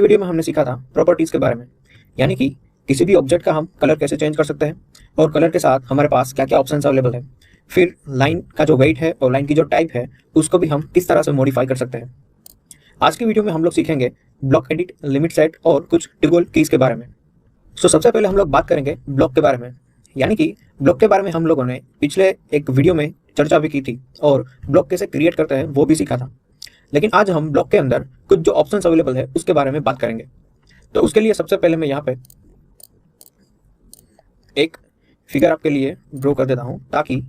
Video में हमने सीखा था प्रॉपर्टीज के बारे में, यानी कि किसी भी ऑब्जेक्ट का हम कलर कैसे चेंज कर सकते हैं और कलर के साथ हमारे पास क्या क्या ऑप्शंस अवेलेबल है। फिर लाइन का जो वेट है और लाइन की जो टाइप है उसको भी हम किस तरह से मॉडिफाई कर सकते हैं। आज की वीडियो में हम लोग सीखेंगे ब्लॉक एडिट, लिमिट सेट और कुछ टॉगल कीज के बारे में। सबसे पहले हम लोग बात करेंगे ब्लॉक के बारे में, यानी कि ब्लॉक के बारे में हम लोगों ने पिछले एक वीडियो में चर्चा भी की थी और ब्लॉक कैसे क्रिएट करते हैं वो भी सीखा था। लेकिन आज हम ब्लॉक के अंदर कुछ जो ऑप्शंस अवेलेबल है उसके बारे में बात करेंगे। तो उसके लिए सबसे पहले मैं यहाँ पे एक फिगर आपके लिए ड्रॉ कर देता हूं ताकि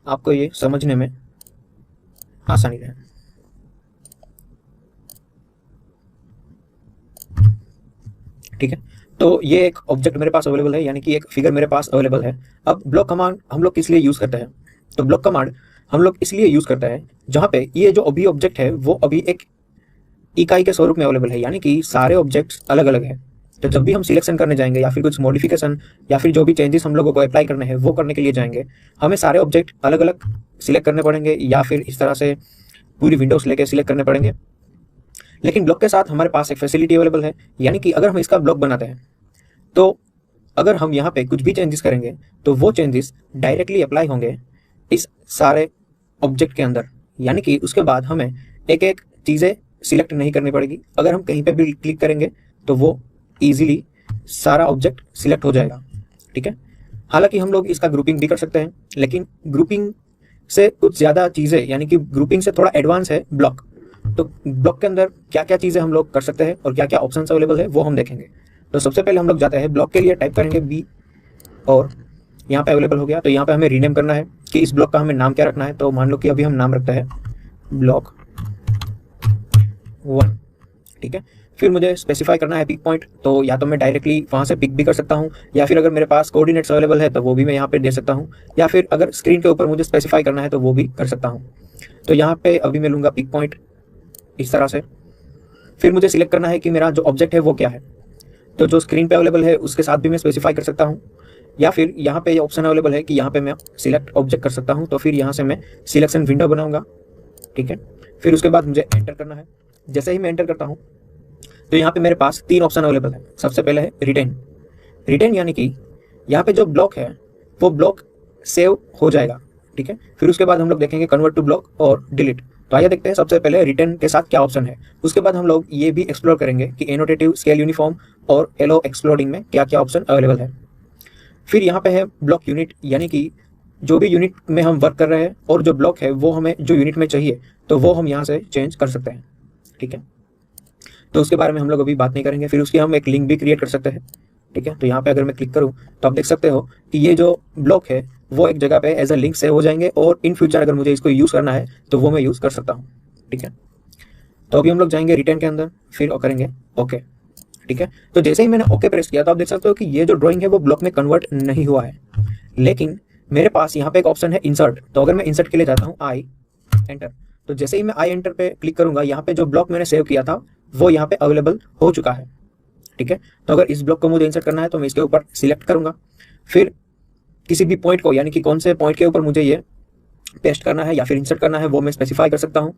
आपको ये समझने में आसानी रहे। ठीक है, तो ये एक ऑब्जेक्ट मेरे पास अवेलेबल है, यानी कि एक फिगर मेरे पास अवेलेबल है। अब ब्लॉक कमांड हम लोग किस लिए यूज करते हैं? तो ब्लॉक कमांड हम लोग इसलिए यूज करते हैं जहां पे ये जो अभी ऑब्जेक्ट है वो अभी एक इकाई के स्वरूप में अवेलेबल है, यानी कि सारे ऑब्जेक्ट्स अलग अलग है। तो जब भी हम सिलेक्शन करने जाएंगे या फिर कुछ मॉडिफिकेशन या फिर जो भी चेंजेस हम लोगों को अप्लाई करने हैं वो करने के लिए जाएंगे, हमें सारे ऑब्जेक्ट अलग अलग सिलेक्ट करने पड़ेंगे या फिर इस तरह से पूरी विंडोज लेके सिलेक्ट करने पड़ेंगे। लेकिन ब्लॉक के साथ हमारे पास एक फैसिलिटी अवेलेबल है, यानी कि अगर हम इसका ब्लॉक बनाते हैं तो अगर हम यहाँ पे कुछ भी चेंजेस करेंगे तो वो चेंजेस डायरेक्टली अप्लाई होंगे इस सारे ऑब्जेक्ट के अंदर, यानी कि उसके बाद हमें एक एक चीज़ें सिलेक्ट नहीं करनी पड़ेगी। अगर हम कहीं पे भी क्लिक करेंगे तो वो इजीली सारा ऑब्जेक्ट सिलेक्ट हो जाएगा। ठीक है, हालांकि हम लोग इसका ग्रुपिंग भी कर सकते हैं, लेकिन ग्रुपिंग से कुछ ज़्यादा चीज़ें, यानी कि ग्रुपिंग से थोड़ा एडवांस है ब्लॉक। तो ब्लॉक के अंदर क्या क्या चीज़ें हम लोग कर सकते हैं और क्या क्या ऑप्शंस अवेलेबल है वो हम देखेंगे। तो सबसे पहले हम लोग जाते हैं ब्लॉक के लिए, टाइप करेंगे बी और यहाँ पे अवेलेबल हो गया। तो यहाँ पे हमें रीनेम करना है कि इस ब्लॉक का हमें नाम क्या रखना है। तो मान लो कि अभी हम नाम रखते हैं ब्लॉक 1। ठीक है, फिर मुझे स्पेसिफाई करना है पिक पॉइंट। तो या तो मैं डायरेक्टली वहाँ से पिक भी कर सकता हूँ या फिर अगर मेरे पास कोऑर्डिनेट्स अवेलेबल है तो वो भी मैं यहाँ पे दे सकता हूँ, या फिर अगर स्क्रीन के ऊपर मुझे स्पेसिफाई करना है तो वो भी कर सकता हूँ। तो यहाँ पे अभी मैं लूँगा पिक पॉइंट इस तरह से। फिर मुझे सिलेक्ट करना है कि मेरा जो ऑब्जेक्ट है वो क्या है। तो जो स्क्रीन पे अवेलेबल है उसके साथ भी मैं स्पेसिफाई कर सकता हूँ, या फिर यहाँ पे ये ऑप्शन अवेलेबल है कि यहाँ पे मैं सिलेक्ट ऑब्जेक्ट कर सकता हूँ। तो फिर यहाँ से मैं सिलेक्शन विंडो बनाऊंगा। ठीक है, फिर उसके बाद मुझे एंटर करना है। जैसे ही मैं एंटर करता हूँ तो यहाँ पे मेरे पास 3 ऑप्शन अवेलेबल है। सबसे पहले है रिटेन, यानी कि यहाँ पे जो ब्लॉक है वो ब्लॉक सेव हो जाएगा। ठीक है, फिर उसके बाद हम लोग देखेंगे कन्वर्ट टू ब्लॉक और डिलीट। तो आइए देखते हैं सबसे पहले रिटर्न के साथ क्या ऑप्शन है। उसके बाद हम लोग ये भी एक्सप्लोर करेंगे कि एनोटेटिव, स्केल यूनिफॉर्म और एलो एक्सप्लोडिंग में क्या क्या ऑप्शन अवेलेबल है। फिर यहाँ पे है ब्लॉक यूनिट, यानी कि जो भी यूनिट में हम वर्क कर रहे हैं और जो ब्लॉक है वो हमें जो यूनिट में चाहिए तो वो हम यहाँ से चेंज कर सकते हैं। ठीक है, तो उसके बारे में हम लोग अभी बात नहीं करेंगे। फिर उसकी हम एक लिंक भी क्रिएट कर सकते हैं। ठीक है, तो यहाँ पे अगर मैं क्लिक करूँ तो आप देख सकते हो कि ये जो ब्लॉक है वो एक जगह पे एज अ लिंक सेव हो जाएंगे और इन फ्यूचर अगर मुझे इसको यूज़ करना है तो वो मैं यूज़ कर सकता हूँ। ठीक है, तो अभी हम लोग जाएंगे रिटर्न के अंदर, फिर करेंगे ओके। ठीक है, तो जैसे ही मैंने ओके प्रेस किया तो आप देख सकते हो कि ये जो ड्राइंग है वो ब्लॉक में कन्वर्ट नहीं हुआ है, लेकिन मेरे पास यहाँ पे एक ऑप्शन है इंसर्ट। तो अगर मैं इंसर्ट के लिए जाता हूँ आई एंटर, तो जैसे ही मैं आई एंटर पे क्लिक करूंगा यहाँ पे जो ब्लॉक मैंने सेव किया था वो यहाँ पे अवेलेबल हो चुका है। ठीक है, तो अगर इस ब्लॉक को मुझे इंसर्ट करना है तो मैं इसके ऊपर सिलेक्ट करूंगा, फिर किसी भी पॉइंट को, यानी कि कौन से पॉइंट के ऊपर मुझे ये पेस्ट करना है या फिर इंसर्ट करना है वो मैं स्पेसिफाई कर सकता हूँ।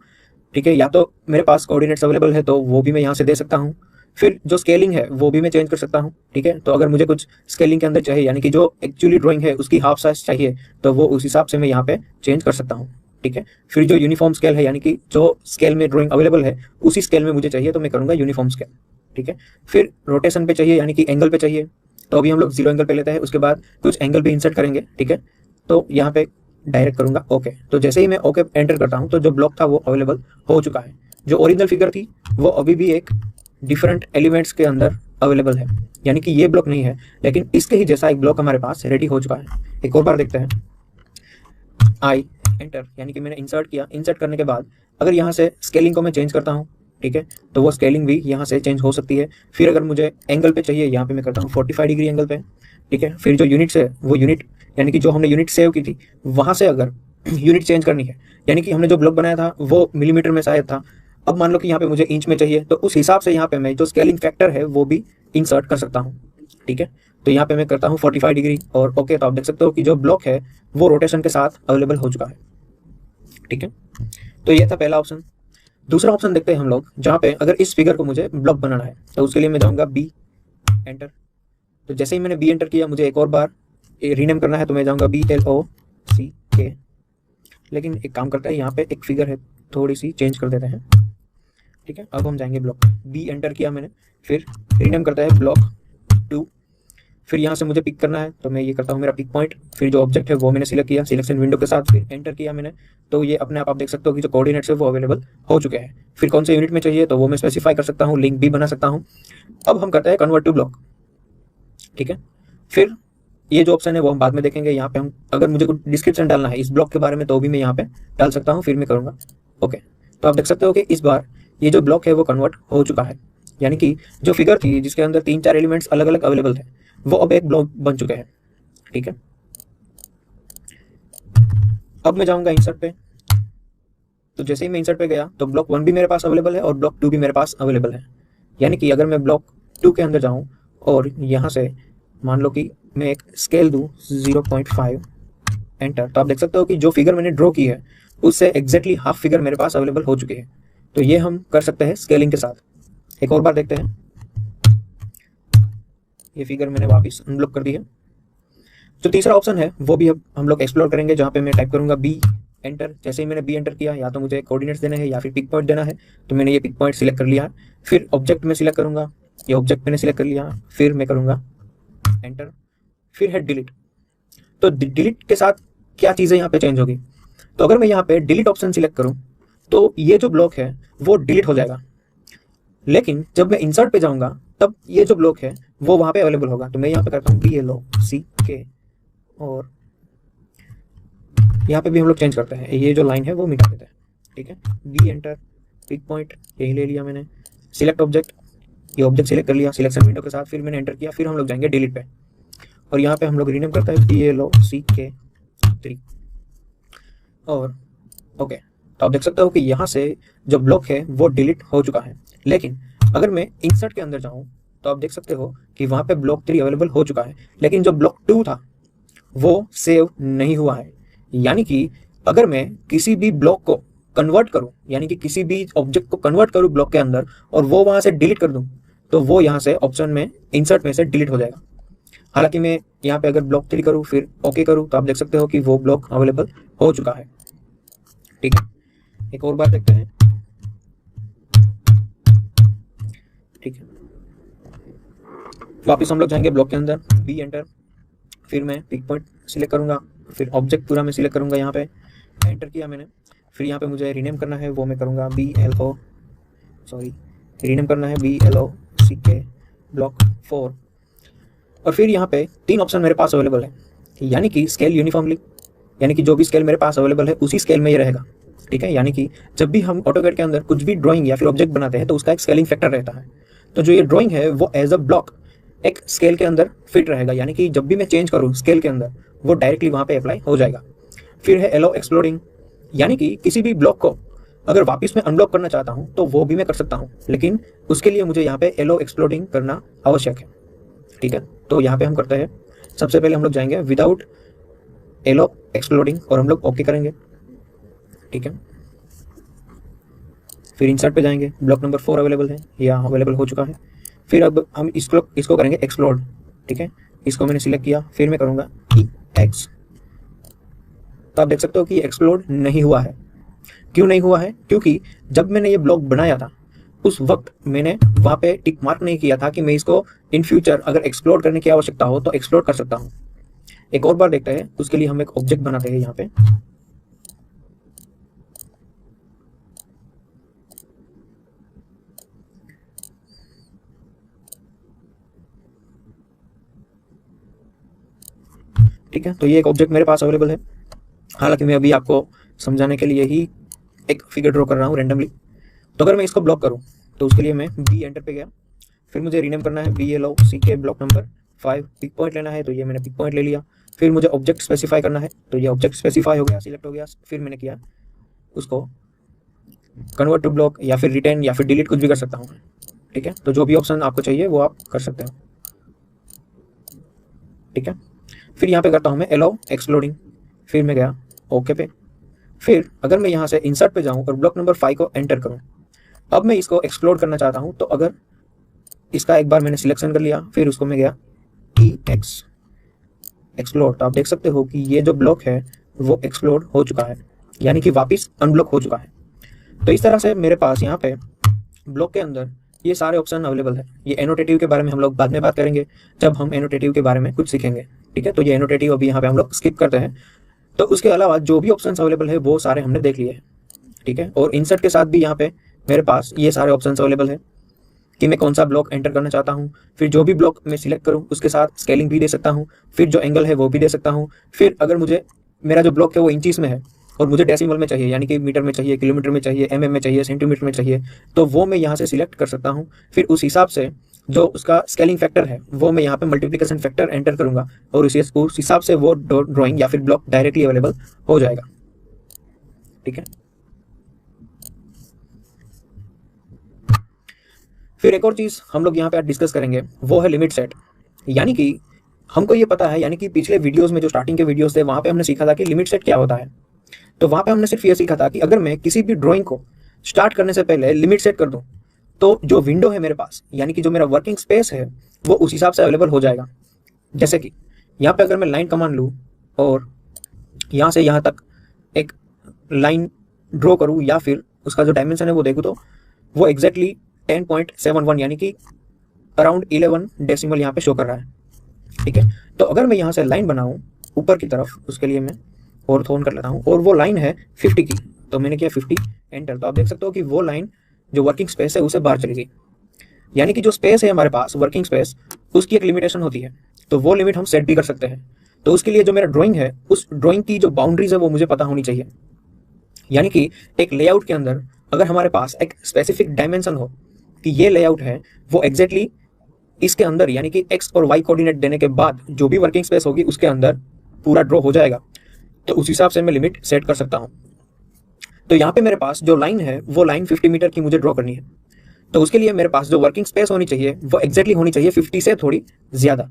ठीक है, या तो मेरे पास कोऑर्डिनेट्स अवेलेबल है तो वो भी मैं यहाँ से दे सकता हूँ। फिर जो स्केलिंग है वो भी मैं चेंज कर सकता हूँ। ठीक है, तो अगर मुझे कुछ स्केलिंग के अंदर चाहिए, यानी कि जो एक्चुअली ड्राइंग है उसकी हाफ साइज चाहिए तो वो उस हिसाब से मैं यहाँ पे चेंज कर सकता हूँ। ठीक है, फिर जो यूनिफॉर्म स्केल है, यानी कि जो स्केल में ड्राइंग अवेलेबल है उसी स्केल में मुझे चाहिए तो मैं करूँगा यूनिफॉर्म स्केल। ठीक है, फिर रोटेशन पे चाहिए, यानी कि एंगल पे चाहिए तो अभी हम लोग 0 एंगल पे लेते हैं। उसके बाद कुछ एंगल भी इंसर्ट करेंगे। ठीक है, तो यहाँ पे डायरेक्ट करूँगा ओके। तो जैसे ही मैं ओके एंटर करता हूँ तो जो ब्लॉक था वो अवेलेबल हो चुका है। जो ओरिजिनल फिगर थी वो अभी भी एक डिफरेंट एलिमेंट्स के अंदर अवेलेबल है, यानी कि ये ब्लॉक नहीं है, लेकिन इसके ही जैसा एक ब्लॉक हमारे पास रेडी हो चुका है। एक और बार देखते हैं, आई एंटर, यानी कि मैंने इंसर्ट किया। इंसर्ट करने के बाद अगर यहाँ से स्केलिंग को मैं चेंज करता हूँ, ठीक है, तो वो स्केलिंग भी यहाँ से चेंज हो सकती है। फिर अगर मुझे एंगल पे चाहिए, यहाँ पे मैं करता हूँ 45 डिग्री एंगल पे। ठीक है, फिर जो यूनिट्स है वो यूनिट, यानी कि जो हमने यूनिट सेव की थी वहाँ से अगर यूनिट चेंज करनी है, यानी कि हमने जो ब्लॉक बनाया था वो मिलीमीटर में शायद था, अब मान लो कि यहाँ पे मुझे इंच में चाहिए तो उस हिसाब से यहाँ पे मैं जो स्केलिंग फैक्टर है वो भी इंसर्ट कर सकता हूँ। ठीक है, तो यहाँ पे मैं करता हूँ 45 डिग्री और ओके। तो आप देख सकते हो कि जो ब्लॉक है वो रोटेशन के साथ अवेलेबल हो चुका है। ठीक है, तो ये था पहला ऑप्शन। दूसरा ऑप्शन देखते हैं हम लोग, जहाँ पे अगर इस फिगर को मुझे ब्लॉक बनाना है तो उसके लिए मैं जाऊँगा बी एंटर। तो जैसे ही मैंने बी एंटर किया, मुझे एक और बार रीनेम करना है तो मैं जाऊँगा BLOCK। लेकिन एक काम करता है, यहाँ पे एक फिगर है, थोड़ी सी चेंज कर देते हैं। ठीक है, अब हम जाएंगे ब्लॉक, बी एंटर किया मैंने, फिर रीनेम करता है ब्लॉक 2। फिर यहाँ से मुझे पिक करना है तो मैं ये करता हूँ मेरा पिक पॉइंट, फिर जो ऑब्जेक्ट है वो मैंने सिलेक्ट किया सिलेक्शन विंडो के साथ, फिर एंटर किया मैंने। तो ये अपने आप देख सकते हो कि जो कोऑर्डिनेट्स है वो अवेलेबल हो चुके हैं। फिर कौन से यूनिट में चाहिए तो वो मैं स्पेसिफाई कर सकता हूँ, लिंक भी बना सकता हूँ। अब हम करते हैं कन्वर्ट टू ब्लॉक। ठीक है, फिर ये जो ऑप्शन है वो हम बाद में देखेंगे। यहाँ पे हम अगर मुझे कुछ डिस्क्रिप्शन डालना है इस ब्लॉक के बारे में तो भी मैं यहाँ पे डाल सकता हूँ, फिर मैं करूँगा ओके। तो आप देख सकते हो कि इस बार ये जो ब्लॉक है वो कन्वर्ट हो चुका है, यानी कि जो फिगर थी जिसके अंदर 3-4 एलिमेंट्स अलग अलग अवेलेबल थे वो अब एक ब्लॉक बन चुके हैं। ठीक है, अब मैं जाऊँगा इंसर्ट पे। तो जैसे ही मैं इंसर्ट पे गया तो ब्लॉक 1 भी मेरे पास अवेलेबल है और ब्लॉक 2 भी मेरे पास अवेलेबल है। यानी कि अगर मैं ब्लॉक 2 के अंदर जाऊँ और यहाँ से मान लो कि मैं एक स्केल दूँ 0.5 एंटर, तो आप देख सकते हो कि जो फिगर मैंने ड्रॉ की है उससे एग्जैक्टली हाफ फिगर मेरे पास अवेलेबल हो चुकी है। तो ये हम कर सकते हैं स्केलिंग के साथ। एक और बार देखते हैं, ये फिगर मैंने वापस अनब्लॉक कर दी है। जो तीसरा ऑप्शन है वो भी अब हम लोग एक्सप्लोर करेंगे, जहाँ पे मैं टाइप करूंगा बी एंटर। जैसे ही मैंने बी एंटर किया, या तो मुझे कोऑर्डिनेट्स देने हैं या फिर पिक पॉइंट देना है, तो मैंने ये पिक पॉइंट सिलेक्ट कर लिया। फिर ऑब्जेक्ट में सिलेक्ट करूंगा, ये ऑब्जेक्ट मैंने सिलेक्ट कर लिया, फिर मैं करूंगा एंटर, फिर है डिलीट। तो डिलीट के साथ क्या चीज़ें यहाँ पे चेंज होगी, तो अगर मैं यहाँ पे डिलीट ऑप्शन सिलेक्ट करूँ तो ये जो ब्लॉक है वो डिलीट हो जाएगा। लेकिन जब मैं इंसर्ट पे जाऊंगा तब ये जो ब्लॉक है वो वहाँ पे अवेलेबल होगा। तो मैं यहाँ पे करता हूँ BLOCK और यहाँ पे भी हम लोग चेंज करते हैं, ये जो लाइन है वो मिटा देते हैं। ठीक है, बी एंटर, पिक पॉइंट यही ले लिया मैंने, सिलेक्ट ऑब्जेक्ट, ये ऑब्जेक्ट सिलेक्ट कर लिया सिलेक्शन विंडो के साथ, फिर मैंने एंटर किया। फिर हम लोग जाएंगे डिलीट पे और यहाँ पे हम लोग रीनेम करते हैं BLOCK 3 और ओके। तो आप देख सकते हो कि यहाँ से जो ब्लॉक है वो डिलीट हो चुका है। लेकिन अगर मैं इंसर्ट के अंदर जाऊँ तो आप देख सकते हो कि वहाँ पे ब्लॉक 3 अवेलेबल हो चुका है, लेकिन जो ब्लॉक 2 था वो सेव नहीं हुआ है। यानी कि अगर मैं किसी भी ब्लॉक को कन्वर्ट करूं, यानी कि किसी भी ऑब्जेक्ट को कन्वर्ट करूं ब्लॉक के अंदर और वो वहां से डिलीट कर दूं, तो वो यहाँ से ऑप्शन में इंसर्ट में से डिलीट हो जाएगा। हालांकि मैं यहाँ पे अगर ब्लॉक 3 करूं फिर ओके करूं तो आप देख सकते हो कि वो ब्लॉक अवेलेबल हो चुका है। ठीक है, एक और बार देखते हैं। ठीक है, वापिस हम लोग जाएंगे ब्लॉक के अंदर, बी एंटर, फिर मैं पिक पॉइंट सिलेक्ट करूंगा, फिर ऑब्जेक्ट पूरा मैं सिलेक्ट करूंगा। यहाँ पे एंटर किया मैंने, फिर यहाँ पे मुझे रीनेम करना है, वो मैं करूंगा रीनेम करना है BLOCK ब्लॉक 4। और फिर यहाँ पे 3 ऑप्शन मेरे पास अवेलेबल है, यानी कि स्केल यूनिफॉर्मली, यानी कि जो भी स्केल मेरे पास अवेलेबल है उसी स्केल में ये रहेगा। ठीक है, यानी कि जब भी हम ऑटोकैड के अंदर कुछ भी ड्राइंग या फिर ऑब्जेक्ट बनाते हैं तो उसका एक स्केलिंग फैक्टर रहता है। तो जो ये ड्राइंग है वो एज अ ब्लॉक एक स्केल के अंदर फिट रहेगा, यानी कि जब भी मैं चेंज करूँ स्केल के अंदर वो डायरेक्टली वहाँ पे अप्लाई हो जाएगा। फिर है एलो एक्सप्लोडिंग, यानी कि किसी भी ब्लॉक को अगर वापस मैं अनब्लॉक करना चाहता हूँ तो वो भी मैं कर सकता हूँ, लेकिन उसके लिए मुझे यहाँ पे एलो एक्सप्लोडिंग करना आवश्यक है। ठीक है, तो यहाँ पे हम करते हैं, सबसे पहले हम लोग जाएंगे विदाउट एलो एक्सप्लोडिंग और हम लोग ओके करेंगे। ठीक है, फिर इंसर्ट पे जाएंगे, ब्लॉक नंबर 4 अवेलेबल है या अवेलेबल हो चुका है। फिर अब हम इसको करेंगे एक्सप्लोड। ठीक है, इसको मैंने सिलेक्ट किया, फिर मैं करूँगा EX। तो आप देख सकते हो कि एक्सप्लोड नहीं हुआ है। क्यों नहीं हुआ है? क्योंकि जब मैंने ये ब्लॉक बनाया था उस वक्त मैंने वहाँ पे टिक मार्क नहीं किया था कि मैं इसको इन फ्यूचर अगर एक्सप्लोर करने की आवश्यकता हो तो एक्सप्लोर कर सकता हूँ। एक और बार देखते हैं, उसके लिए हम एक ऑब्जेक्ट बनाते हैं यहाँ पे। ठीक है, तो ये एक ऑब्जेक्ट मेरे पास अवेलेबल है। हालांकि मैं अभी आपको समझाने के लिए ही एक फिगर ड्रॉ कर रहा हूँ रैंडमली। तो अगर मैं इसको ब्लॉक करूँ तो उसके लिए मैं बी एंटर पे गया, फिर मुझे रीनेम करना है BLOCK block number 5, pick point लेना है तो ये मैंने पिक पॉइंट ले लिया। फिर मुझे ऑब्जेक्ट स्पेसिफाई करना है तो ये ऑब्जेक्ट स्पेसिफाई हो गया, सिलेक्ट हो गया। फिर मैंने किया उसको कन्वर्ट टू ब्लॉक या फिर रिटेन या फिर डिलीट, कुछ भी कर सकता हूँ। ठीक है, तो जो भी ऑप्शन आपको चाहिए वो आप कर सकते हो। ठीक है, फिर यहाँ पे करता हूँ मैं एलो एक्सप्लोडिंग, फिर मैं गया ओके पे। फिर अगर मैं यहाँ से इंसर्ट पे जाऊँ और ब्लॉक नंबर 5 को एंटर करूँ अब मैं इसको एक्सप्लोर करना चाहता हूँ, तो अगर इसका एक बार मैंने सिलेक्शन कर लिया, फिर उसको मैं गया एक्सप्लोर, तो आप देख सकते हो कि ये जो ब्लॉक है वो एक्सप्लोर हो चुका है, यानी कि वापस अनब्लॉक हो चुका है। तो इस तरह से मेरे पास यहाँ पे ब्लॉक के अंदर ये सारे ऑप्शन अवेलेबल है। ये एनोटेटिव के बारे में हम लोग बाद में बात करेंगे, जब हम एनोटेटिव के बारे में कुछ सीखेंगे, ठीक है। तो ये एनोटेटिव अभी यहाँ पे हम लोग स्किप करते हैं। तो उसके अलावा जो भी ऑप्शंस अवेलेबल है वो सारे हमने देख लिए हैं, ठीक है। और इंसर्ट के साथ भी यहाँ पे मेरे पास ये सारे ऑप्शंस अवेलेबल है कि मैं कौन सा ब्लॉक एंटर करना चाहता हूँ। फिर जो भी ब्लॉक मैं सिलेक्ट करूँ उसके साथ स्केलिंग भी दे सकता हूँ, फिर जो एंगल है वो भी दे सकता हूँ। फिर अगर मुझे मेरा जो ब्लॉक है वो इंचीज में है और मुझे डेसिमल में चाहिए, यानी कि मीटर में चाहिए, किलोमीटर में चाहिए, एमएम में चाहिए, सेंटीमीटर में चाहिए, तो वो मैं यहाँ से सिलेक्ट कर सकता हूँ। फिर उस हिसाब से जो उसका स्केलिंग फैक्टर है वो मैं यहाँ पे मल्टीप्लिकेशन फैक्टर एंटर करूँगा और उस हिसाब से वो ड्राइंग या फिर ब्लॉक डायरेक्टली अवेलेबल हो जाएगा, ठीक है। फिर एक और चीज़ हम लोग यहाँ पे आज डिस्कस करेंगे, वो है लिमिट सेट। यानी कि हमको ये पता है, यानी कि पिछले वीडियोस में जो स्टार्टिंग के वीडियोस थे वहाँ पे हमने सीखा था कि लिमिट सेट क्या होता है। तो वहाँ पे हमने सिर्फ ये सीखा था कि अगर मैं किसी भी ड्राइंग को स्टार्ट करने से पहले लिमिट सेट कर दूँ तो जो विंडो है मेरे पास, यानी कि जो मेरा वर्किंग स्पेस है वो उस हिसाब से अवेलेबल हो जाएगा। जैसे कि यहाँ पे अगर मैं लाइन कमांड लूँ और यहाँ से यहाँ तक एक लाइन ड्रॉ करूँ या फिर उसका जो डायमेंशन है वो देखूँ, तो वो एग्जैक्टली 10.71 यानी कि अराउंड 11 डेसिमल यहाँ पे शो कर रहा है, ठीक है। तो अगर मैं यहाँ से लाइन बनाऊँ ऊपर की तरफ, उसके लिए मैं ऑर्थो ऑन कर लेता हूँ और वो लाइन है 50 की, तो मैंने किया 50 एंटर। तो आप देख सकते हो कि वो लाइन जो वर्किंग स्पेस है उसे बाहर चली गई। यानी कि जो स्पेस है हमारे पास वर्किंग स्पेस, उसकी एक लिमिटेशन होती है, तो वो लिमिट हम सेट भी कर सकते हैं। तो उसके लिए जो मेरा ड्राइंग है उस ड्राइंग की जो बाउंड्रीज है वो मुझे पता होनी चाहिए। यानी कि एक लेआउट के अंदर अगर हमारे पास एक स्पेसिफिक डायमेंशन हो कि ये लेआउट है वो एग्जैक्टली इसके अंदर, यानी कि एक्स और वाई कोऑर्डिनेट देने के बाद जो भी वर्किंग स्पेस होगी उसके अंदर पूरा ड्रॉ हो जाएगा, तो उस हिसाब से मैं लिमिट सेट कर सकता हूँ। तो यहाँ पे मेरे पास जो लाइन है वो लाइन 50 मीटर की मुझे ड्रॉ करनी है, तो उसके लिए मेरे पास जो वर्किंग स्पेस होनी चाहिए वो एग्जैक्टली होनी चाहिए 50 से थोड़ी ज़्यादा,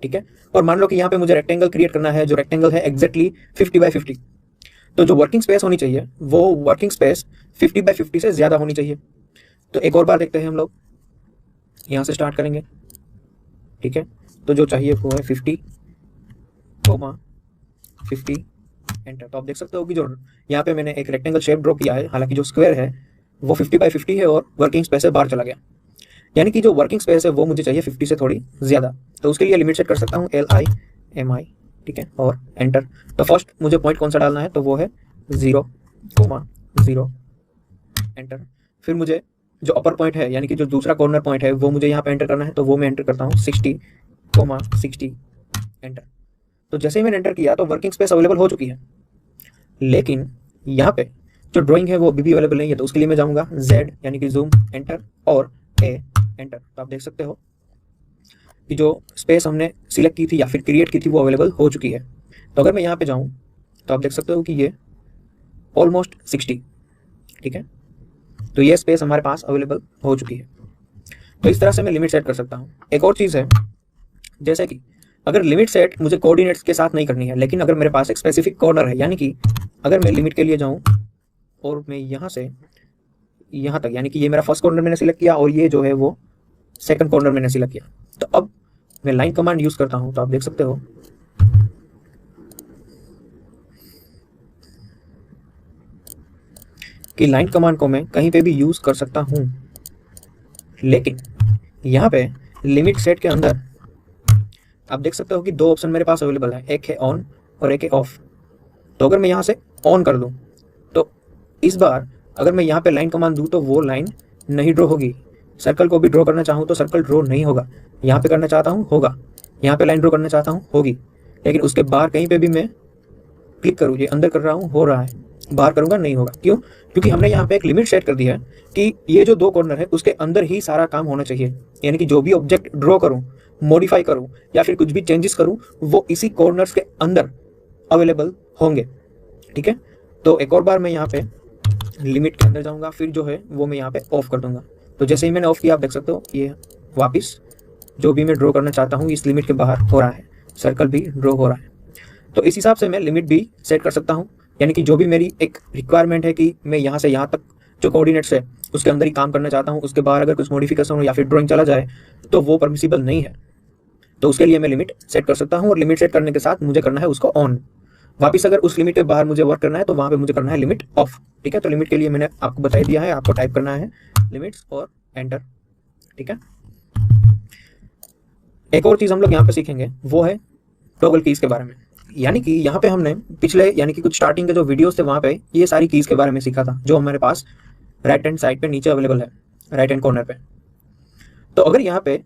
ठीक है। और मान लो कि यहाँ पे मुझे रेक्टेंगल क्रिएट करना है, जो रेक्टेंगल है एग्जैक्टली 50/50, तो जो वर्किंग स्पेस होनी चाहिए वो वर्किंग स्पेस 50/50 से ज़्यादा होनी चाहिए। तो एक और बार देखते हैं हम लोग, यहाँ से स्टार्ट करेंगे, ठीक है। तो जो चाहिए वो है 50, 50 एंटर। तो आप देख सकते हो कि जो यहाँ पे मैंने एक रेक्टेंगल शेप ड्रॉ किया है, हालांकि जो स्क्वायर है वो 50/50 है और वर्किंग स्पेस से बाहर चला गया, यानी कि जो वर्किंग स्पेस है वो मुझे चाहिए 50 से थोड़ी ज़्यादा। तो उसके लिए लिमिट सेट कर सकता हूँ LIMI, ठीक है, और एंटर। तो फर्स्ट मुझे पॉइंट कौन सा डालना है, तो वो है 0,0 एंटर। फिर मुझे जो अपर पॉइंट है, यानी कि जो दूसरा कॉर्नर पॉइंट है वो मुझे यहाँ पे एंटर करना है, तो वो मैं एंटर करता हूँ 60,60 एंटर। तो जैसे ही मैंने एंटर किया तो वर्किंग स्पेस अवेलेबल हो चुकी है, लेकिन यहाँ पे जो ड्राइंग है वो अभी भी अवेलेबल नहीं है। तो उसके लिए मैं जाऊँगा Z यानी कि जूम एंटर और A एंटर। तो आप देख सकते हो कि जो स्पेस हमने सिलेक्ट की थी या फिर क्रिएट की थी वो अवेलेबल हो चुकी है। तो अगर मैं यहाँ पे जाऊँ तो आप देख सकते हो कि ये ऑलमोस्ट 60, ठीक है। तो ये स्पेस हमारे पास अवेलेबल हो चुकी है। तो इस तरह से मैं लिमिट सेट कर सकता हूँ। एक और चीज़ है, जैसे कि अगर लिमिट सेट मुझे कोऑर्डिनेट्स के साथ नहीं करनी है, लेकिन अगर मेरे पास एक स्पेसिफिक कॉर्नर है, यानी कि अगर मैं लिमिट के लिए जाऊँ और मैं यहाँ से यहाँ तक, यानी कि ये मेरा फर्स्ट कॉर्नर मैंने सिलेक्ट किया और ये जो है वो सेकंड कॉर्नर मैंने सिलेक्ट किया, तो अब मैं लाइन कमांड यूज़ करता हूँ। तो आप देख सकते हो कि लाइन कमांड को मैं कहीं पे भी यूज़ कर सकता हूँ, लेकिन यहाँ पे लिमिट सेट के अंदर आप देख सकते हो कि दो ऑप्शन मेरे पास अवेलेबल है, एक है ऑन और एक है ऑफ। तो अगर मैं यहाँ से ऑन कर दूँ तो इस बार अगर मैं यहाँ पे लाइन कमांड दूँ तो वो लाइन नहीं ड्रॉ होगी। सर्कल को भी ड्रॉ करना चाहूँ तो सर्कल ड्रॉ नहीं होगा। यहाँ पे करना चाहता हूँ होगा, यहाँ पे लाइन ड्रॉ करना चाहता हूँ होगी, लेकिन उसके बाहर कहीं पे भी मैं क्लिक करूँ, ये अंदर कर रहा हूँ हो रहा है, बाहर करूँगा नहीं होगा। क्यों? क्योंकि हमने यहाँ पे एक लिमिट सेट कर दी है कि ये जो दो कॉर्नर है उसके अंदर ही सारा काम होना चाहिए। यानी कि जो भी ऑब्जेक्ट ड्रॉ करूँ, मॉडिफाई करूँ या फिर कुछ भी चेंजेस करूँ वो इसी कॉर्नर्स के अंदर अवेलेबल होंगे, ठीक है। तो एक और बार मैं यहाँ पे लिमिट के अंदर जाऊँगा, फिर जो है वो मैं यहाँ पे ऑफ कर दूंगा। तो जैसे ही मैंने ऑफ किया आप देख सकते हो ये वापस जो भी मैं ड्रॉ करना चाहता हूँ इस लिमिट के बाहर हो रहा है, सर्कल भी ड्रॉ हो रहा है। तो इस हिसाब से मैं लिमिट भी सेट कर सकता हूँ। यानी कि जो भी मेरी एक रिक्वायरमेंट है कि मैं यहाँ से यहाँ तक जो कोऑर्डिनेट्स है उसके अंदर ही काम करना चाहता हूँ, उसके बाहर अगर कुछ मॉडिफिकेशन हो या फिर ड्राइंग चला जाए तो वो परमिसिबल नहीं है। तो उसके लिए मैं लिमिट सेट कर सकता हूँ, और लिमिट सेट करने के साथ मुझे करना है उसको ऑन। वापिस अगर उस लिमिट के बाहर मुझे वर्क करना है तो वहाँ पे मुझे करना है लिमिट ऑफ। ठीक है, तो लिमिट के लिए मैंने आपको बता दिया है, आपको टाइप करना है लिमिट्स और एंटर। ठीक है, एक और चीज़ हम लोग यहाँ पे सीखेंगे वो है टॉगल कीज़ के बारे में। यानी कि यहाँ पे हमने पिछले यानी कि कुछ स्टार्टिंग के जो वीडियोस थे वहाँ पे ये सारी कीज़ के बारे में सीखा था, जो हमारे पास राइट हैंड साइड पे नीचे अवेलेबल है, राइट हैंड कॉर्नर पे। तो अगर यहाँ पे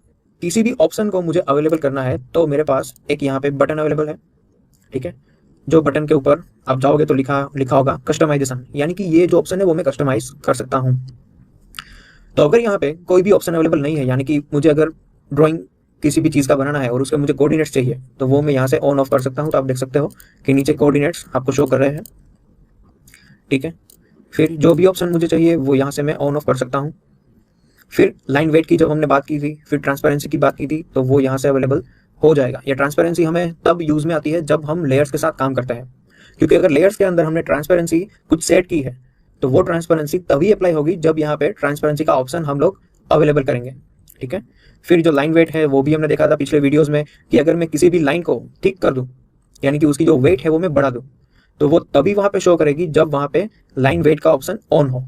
किसी भी ऑप्शन को मुझे अवेलेबल करना है तो मेरे पास एक यहाँ पे बटन अवेलेबल है। ठीक है, जो बटन के ऊपर आप जाओगे तो लिखा होगा कस्टमाइजेशन, यानी कि ये जो ऑप्शन है वो मैं कस्टमाइज कर सकता हूँ। तो अगर यहाँ पे कोई भी ऑप्शन अवेलेबल नहीं है, यानी कि मुझे अगर ड्राइंग किसी भी चीज़ का बनाना है और उसके मुझे कोऑर्डिनेट्स चाहिए, तो वो मैं यहाँ से ऑन ऑफ कर सकता हूँ। तो आप देख सकते हो कि नीचे कोऑर्डिनेट्स आपको शो कर रहे हैं। ठीक है, फिर जो भी ऑप्शन मुझे चाहिए वो यहाँ से मैं ऑन ऑफ कर सकता हूँ। फिर लाइन वेट की जब हमने बात की थी, फिर ट्रांसपेरेंसी की बात की थी, तो वो यहाँ से अवेलेबल हो जाएगा। ये ट्रांसपेरेंसी हमें तब यूज़ में आती है जब हम लेयर्स के साथ काम करते हैं, क्योंकि अगर लेयर्स के अंदर हमने ट्रांसपेरेंसी कुछ सेट की है तो वो ट्रांसपेरेंसी तभी अप्लाई होगी जब यहाँ पे ट्रांसपेरेंसी का ऑप्शन हम लोग अवेलेबल करेंगे। ठीक है, फिर जो लाइन वेट है वो भी हमने देखा था पिछले वीडियोस में कि अगर मैं किसी भी लाइन को थिक कर दूं, यानी कि उसकी जो वेट है वो मैं बढ़ा दूं, तो वो तभी वहाँ पे शो करेगी जब वहाँ पे लाइन वेट का ऑप्शन ऑन हो।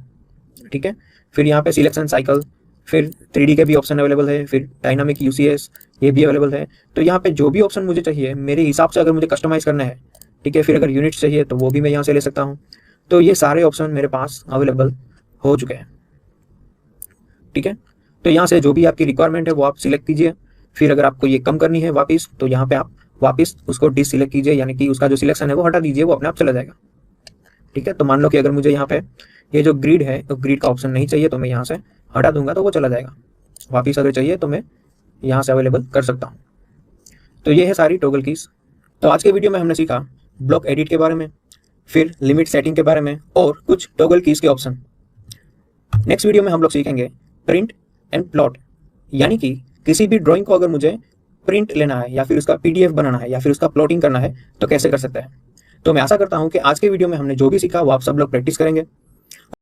ठीक है, फिर यहाँ पे सिलेक्शन साइकिल, फिर 3D के भी ऑप्शन अवेलेबल है, फिर डायनामिक UCS ये भी अवेलेबल है। तो यहाँ पे जो भी ऑप्शन मुझे चाहिए मेरे हिसाब से अगर मुझे कस्टमाइज़ करना है, ठीक है, फिर अगर यूनिट्स चाहिए तो वो भी मैं यहाँ से ले सकता हूँ। तो ये सारे ऑप्शन मेरे पास अवेलेबल हो चुके हैं। ठीक है, तो यहाँ से जो भी आपकी रिक्वायरमेंट है वो आप सिलेक्ट कीजिए। फिर अगर आपको ये कम करनी है वापस, तो यहाँ पे आप वापस उसको डिससिलेक्ट कीजिए, यानी कि उसका जो सिलेक्शन है वो हटा दीजिए, वो अपने आप चला जाएगा। ठीक है, तो मान लो कि अगर मुझे यहाँ पे ये जो ग्रिड है तो ग्रिड का ऑप्शन नहीं चाहिए, तो मैं यहाँ से हटा दूंगा तो वो चला जाएगा। वापस अगर चाहिए तो मैं यहाँ से अवेलेबल कर सकता हूँ। तो ये है सारी टॉगल कीज। तो आज के वीडियो में हमने सीखा ब्लॉक एडिट के बारे में, फिर लिमिट सेटिंग के बारे में और कुछ टॉगल कीज के ऑप्शन। नेक्स्ट वीडियो में हम लोग सीखेंगे प्रिंट एंड प्लॉट, यानी कि किसी भी ड्राइंग को अगर मुझे प्रिंट लेना है या फिर उसका PDF बनाना है या फिर उसका प्लॉटिंग करना है तो कैसे कर सकते हैं। तो मैं आशा करता हूँ कि आज के वीडियो में हमने जो भी सीखा वो आप सब लोग प्रैक्टिस करेंगे।